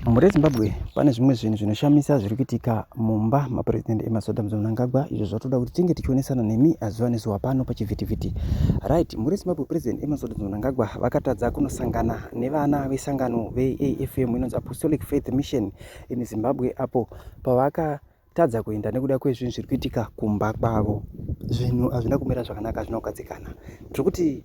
Muri Zimbabwe pane zvimwe zvinhu zvinoshamisa zviri kuitika mumba mapresident emasoda Mnangagwa, izvo zvatoda kuti tinge tichionesana nemi zuva nezuva pano pachivhitivhiti. Right, muri Zimbabwe president emasoda Mnangagwa vakatadza kunosangana nevana vesangano veAFM inonzi Apostolic Faith Mission in Zimbabwe, apo pavakatadza kuenda nekuda kwezvinhu zviri kuitika kumba kwavo. Zvinhu hazvina kumira zvakanaka, hazvina kugadzikana. Tiri kuti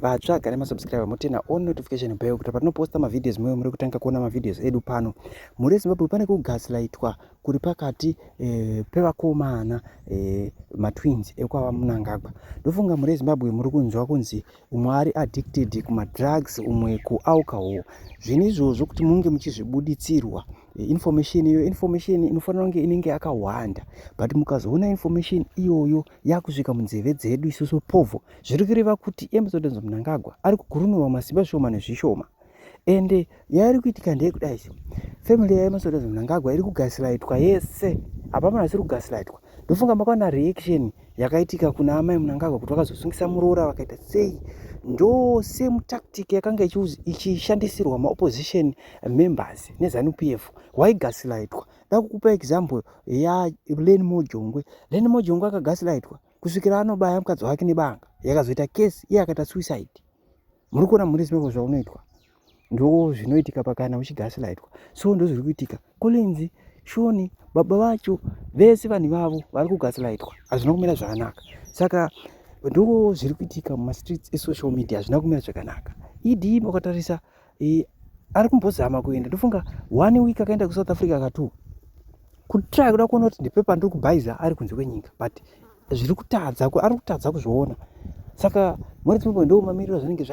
vatsva kana masubscriber mutena on notification bell kuti patinoposta mavideos mwewo muri kutanga kuona mavideos edu pano. Muri Zimbabwe pane kugaslightwa kuri pakati pevakomana matwins ekwava Mnangagwa. Ndofunga muri Zimbabwe muri kunzwa kunzi umwe ari addicted kumadrugs, umwe kualcohol. Zvinhu izvozvo kuti munge muchizvibuditsirwa information inofanira kunge inenge yakawanda, but mukazoona information iyoyo yakusvika munzeve dzedu isusu povo, zviri kureva kuti emasoda Mnangagwa ari kugurunurwa masimba zvishoma nezvishoma. Ende yairi kuitika ndeyekudai, family yaemasoda Mnangagwa iri kugaslightwa yese. Hapana asiri kugaslightwa. Ndofunga makaona reaction yakaitika kuna amai Mnangagwa kuti vakazosungisa muroora vakaita sei. Ndo same tactic yakanga ichishandisirwa maopposition members neZANU-PF waigaslightwa. Ndakukupa example ya Leni Mojongwe. Leni Mojongwe akagaslightwa kusvikira anobaya mukadzi wake nebanga, yakazoita case iye akaita suicide. Muri kuona muri Zimbabwe zvaunoitwa, ndo zvinoitika pakana uchigaslightwa. So ndo zviri kuitika. Collins, Shoni, baba vacho vese vanhu vavo vari kugaslightwa, hazvina kumira zvakanaka. Saka ndo zviri kuitika mumastreets esocial media, hazvina kumira zvakanaka. ED makatarisa ari kumbozama kuenda, ndofunga 1 week akaenda kuSouth Africa akatu kutry kuda kuona kuti ndipepa ndiri kubhaiza ari kunze kwenyika, but zviri kutadza, ari kutadza kuzviona. Saka muri Zimbabwe ndo mamiriro zvinenge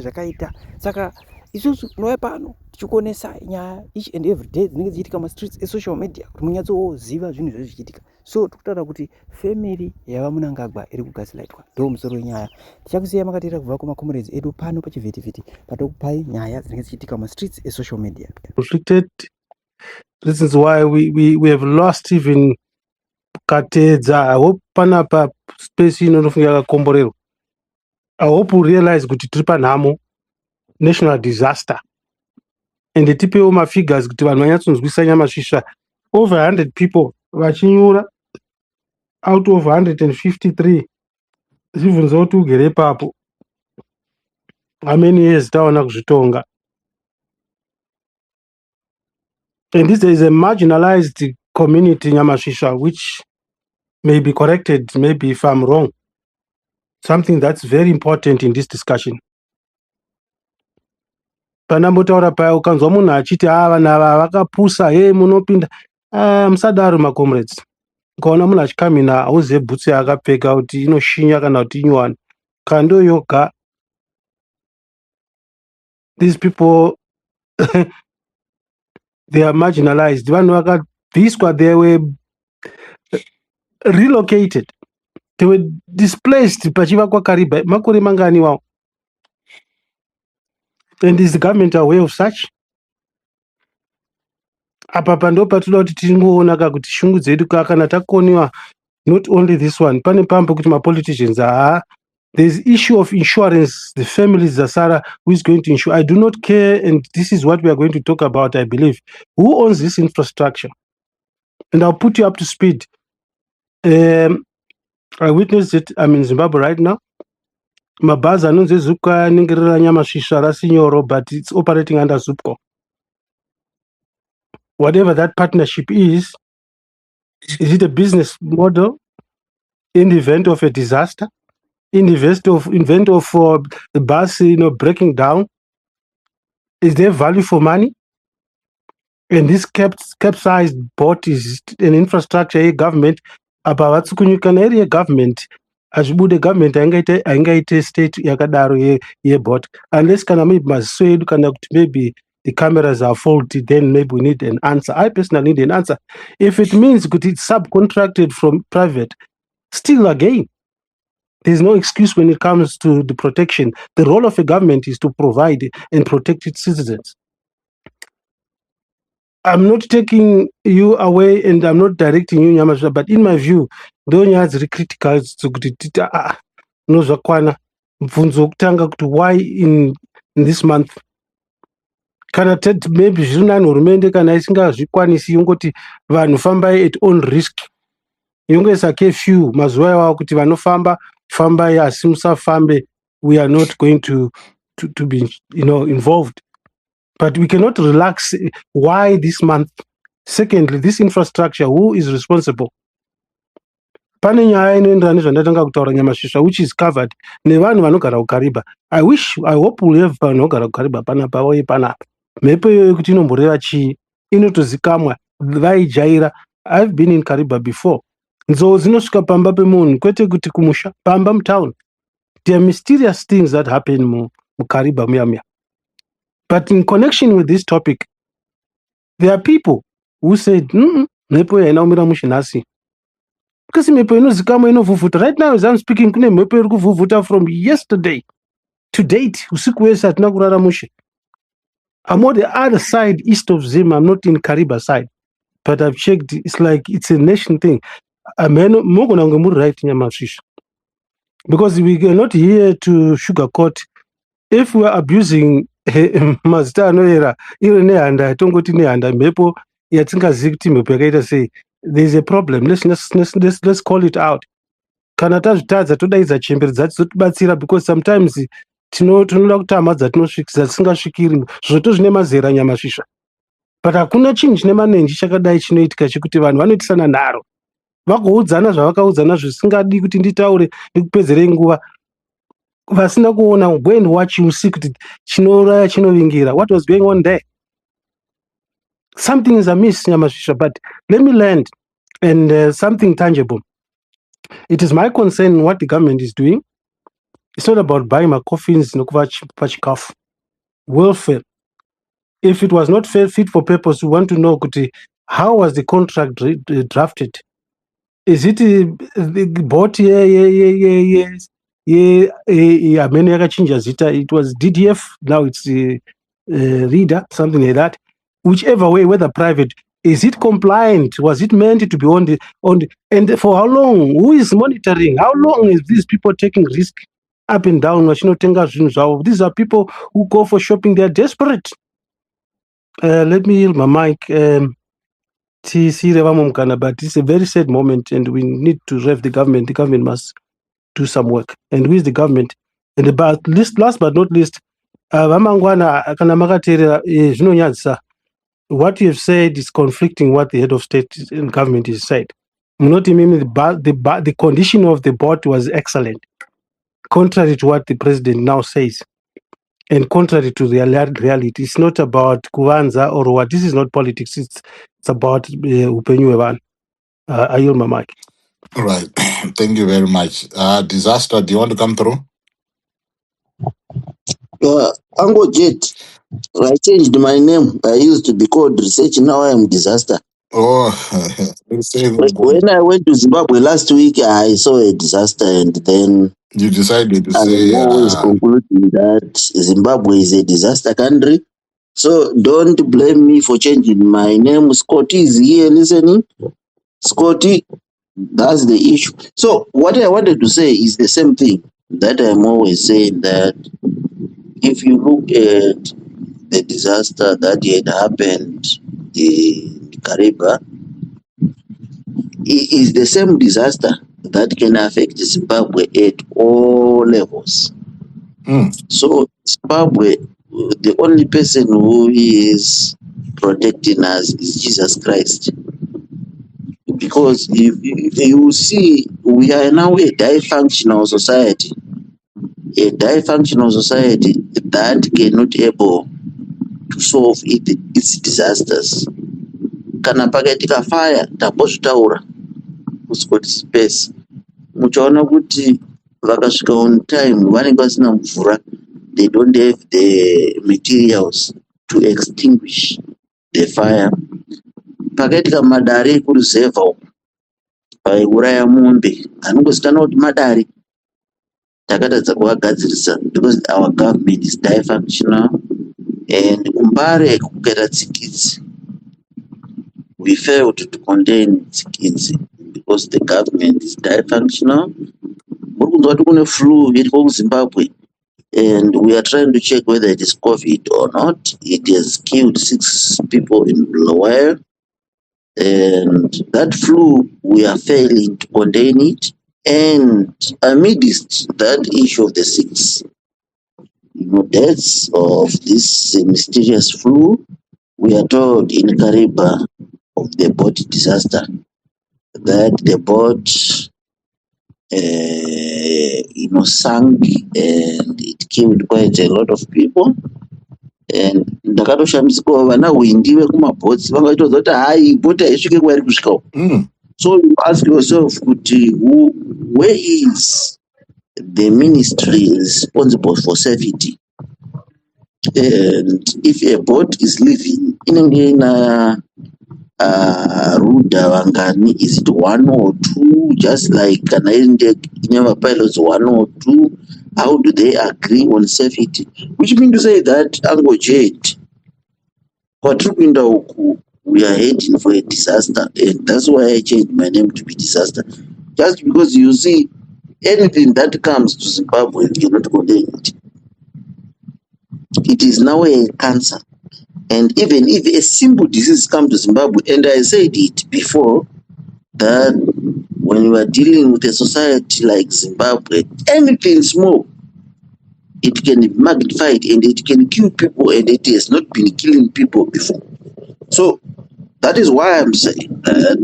zvakaita, saka isusu tinouya pano tichikuonesa nyaya each and every day dzinenge dzichiitika mumastreets esocial media kuti munyatsoziva zvinhu zviri zvichiitika. So tikutaura kuti family yava Mnangagwa iri kugaslightwa, ndo musoro wenyaya. Tichakusiya makateera kubva kumakomrades edu pano pachivhitivhiti patokupai nyaya dzinenge dzichiitika mumastreets esocial media. This is why we have lost even Katedza. I hope panapa space inofunga yakakomborerwa. I hope we realize kuti tiri panhamo national disaster. And tipewo mafigures kuti vanhu vanyatsonzwisa nyamasvisva. Over 100 people vachinyura out of 153. Zvibvunza kuti ugere ipapo. How many years taona kuzvitonga? And this is a marginalized community, Nyamashisha, which may be corrected, maybe if I'm wrong. Something that's very important in this discussion. Panambotaura paya ukanzwa munhu achiti vanhu ava vakapusa, munopinda. Musadaro macomrades. Ukaona munhu achikamina hauzive bhutsu yaakapfeka kuti inoshinya kana kuti inyuwani. Kando yoga. These people they are marginalized. Vanhu vakabviswa, they were relocated. They were displaced pachivakwa Kariba makore mangani wao. And is the government aware of such? Apa pando patoda kuti tingoona kuti shungu dzedu kana takoniwa, not only this one. Pane pampo kuti ma politicians there's issue of insurance, the families Zasara, who is going to insure. I do not care, and this is what we are going to talk about, I believe. Who owns this infrastructure? And I'll put you up to speed. I witnessed it. I'm in Zimbabwe right now. Mabaza anonzi Zupco ningerera Nyamashisha rasinyoro, but it's operating under Zupco. Whatever that partnership is it a business model in the event of a disaster? In the event of the bus breaking down? Is there value for money? And this capsized boat is an infrastructure a government. Apa vatsukunyukana iri government azvibude government aingaite state yakadaro yebot, unless kana maybe maziso edu kana kuti maybe the cameras are faulty, then maybe we need an answer. I personally need an answer. If it means kuti it's subcontracted from private, still again there's no excuse when it comes to the protection. The role of a government is to provide and protect its citizens. I'm not taking you away and I'm not directing you, Nyamasha, but in my view, don't have the critical why in this month kana maybe zviri nani hurumende kana isingazvikwanisi yongoti vanhu fambai at own risk, yongoisa kefew mazuva iwawo kuti vanofamba fambai asi musafambe, we are not going to be involved. But we cannot relax. Why this month? Secondly, this infrastructure, who is responsible? Pane nyaya inoenderana nezvandatanga kutaura nyamasvisva, which is covered nevanhu vanogara kukariba. I hope we have vanhu vanogara kukariba panapa uye panapa. Mhepo iyoyo kuti inomboreva chii, inotozikamwa, vaijaira. I've been in Kariba before. Nzou dzinosvika pamba pemunhu, kwete kuti kumusha, pamba mutown. There are mysterious things that happen mukariba muya. But in connection with this topic, there are people who said, mhepo yaina umira mushinasi. Because mhepo inozikama inovhuvhuta. Right now as I'm speaking, kune mhepo iri kuvhuvhuta from yesterday to date. Usiku wese hatina kurara mushe. I'm on the other side, east of Zim. I'm not in Kariba side. But I've checked, it's like it's a nation thing. Right, because we are not here to sugarcoat. If we are abusing mazita anoera iro nehanda tongoti nehanda mhepo yatingazivi kuti mhepo yakaita sei, there's a problem. Let's call it out. Kana tazvitadza todaidza chembere dzadzizotibatsira, because sometimes tinoda kuti hama dzatisingasvikiri zvoto zvine mazera nyamasvisva. But hakuna chinhu chine manenji chakadai chinoitika chekuti vanhu vanoitisana nharo vakoudzana zvavakaudzana zvisingadi kuti nditaure ndikupedzerei nguva, vasina kuona when watch usiku kuti chinouraya chinovingira. What was going on there? Something is amiss, nyamasvisva. But let me land and something tangible. It is my concern what the government is doing. It's not about buying my coffins nokuva pachikafu. Welfare. If it was not fit for purpose, we want to know kuti how was the contract drafted? Is it bought amene yakachinja zita? It was DDF, now it's Reader, something like that. Whichever way, whether private, is it compliant? Was it meant to be on the and for how long? Who is monitoring? How long is these people taking risk up and down? These are people who go for shopping. They are desperate. Let me yield my mic. But it's a very sad moment and we need to rev the government. The government must do some work. And who is the government? And last but not least, vamangwana kana makateerera zvinonyadzisa. What you have said is conflicting what the head of state and government has said. The condition of the boat was excellent, contrary to what the president now says. And contrary to the reality, it's not about kuvanza or what. This is not politics. It's about upenyu wevanhu. I yield my mic. All right. Thank you very much. Disaster, do you want to come through? Uncle Jet, I changed my name. I used to be called Research. Now I am Disaster. Oh, when I went to Zimbabwe last week, I saw a disaster, and then you decided to I say always concluding that Zimbabwe is a disaster country. So don't blame me for changing my name. Scotty is here listening. Scotty, that's the issue. So what I wanted to say is the same thing that I'm always saying, that if you look at the disaster that had happened in Kariba, it is the same disaster that can affect Zimbabwe at all levels. So Zimbabwe, the only person who is protecting us is Jesus Christ. Because if you see, we are now a dysfunctional society. A dysfunctional society that cannot able to solve its disasters. Kana pakaitika fire, tambozvitaura kuscoti space. Muchaona kuti vakasvika on time vanenge vasina mvura. They don't have the materials to extinguish the fire. Pakaitika madare kuruzevha uko paiuraya mombe, anongozikanwa kuti madare. Takatadza kuvagadzirisa because our government is dysfunctional, and kumbare kukaita tsikidzi. We failed to contain tsikidzi because the government is dysfunctional. Muri kunzwa kuti kune flu iriko kuZimbabwe. and we are trying to check whether it is COVID or not. It has killed 6 people in Bulawayo, and that flu, we are failing to contain it. And amidst that issue of the 6 deaths of this mysterious flu, we are told in Kariba of the boat disaster that the boat sank and it killed quite a lot of people. And ndakatoshamisikawo vana windi vekumabhotsi vangaitodza kuti hai bhoti haisvike kwairi kusvikawo. So you ask yourself kuti where is the ministry responsible for safety? And if a boat is leaving inenge ina ruda vangani, is it 1 or 2, just like kana ine pilots 1 or 2? How do they agree on safety? Which means to say that Angojet, we are heading for a disaster, and that's why I changed my name to be Disaster. Just because you see, anything that comes to Zimbabwe, you cannot contain it. It is now a cancer. And even if a simple disease comes to Zimbabwe, and I said it before, that when you are dealing with a society like Zimbabwe, anything small, it can be magnified and it can kill people, and it has not been killing people before. So that is why I'm saying that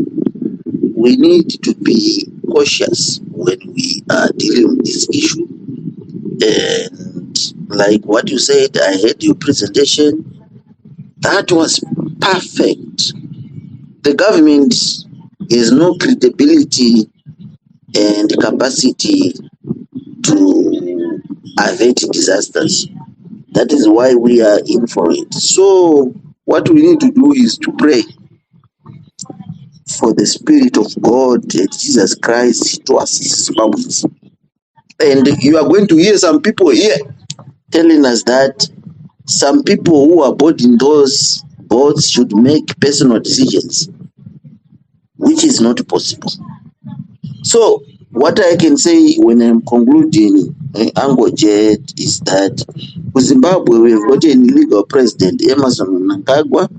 we need to be cautious when we are dealing with this issue. And like what you said, I heard your presentation. That was perfect. The government has no credibility and capacity to avert disasters. That is why we are in for it. So what we need to do is to pray for the Spirit of God and Jesus Christ to assist Zimbabweans. And you are going to hear some people here telling us that some people who are boarding those boats should make personal decisions, which is not possible. So what I can say when I'm concluding Angojet is that in Zimbabwe we've got an illegal president, Emerson Mnangagwa,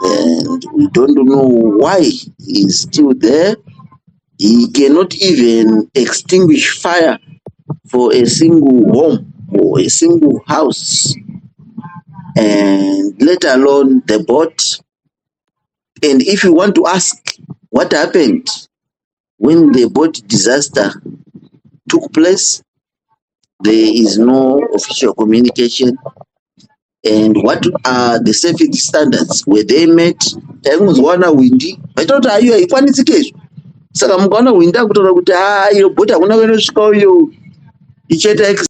and we don't know why he's still there. He cannot even extinguish fire for a single home or a single house, and let alone the boat. And if you want to ask what happened when the boat disaster took place, there is no official communication. And what are the safety standards? Were they met? Taimuzwana windi vaitoti aiyo haikwanisike izvo, saka mukaona windi akutaura kuti iyo bhoti hakuna kuendosvika iyo ichaita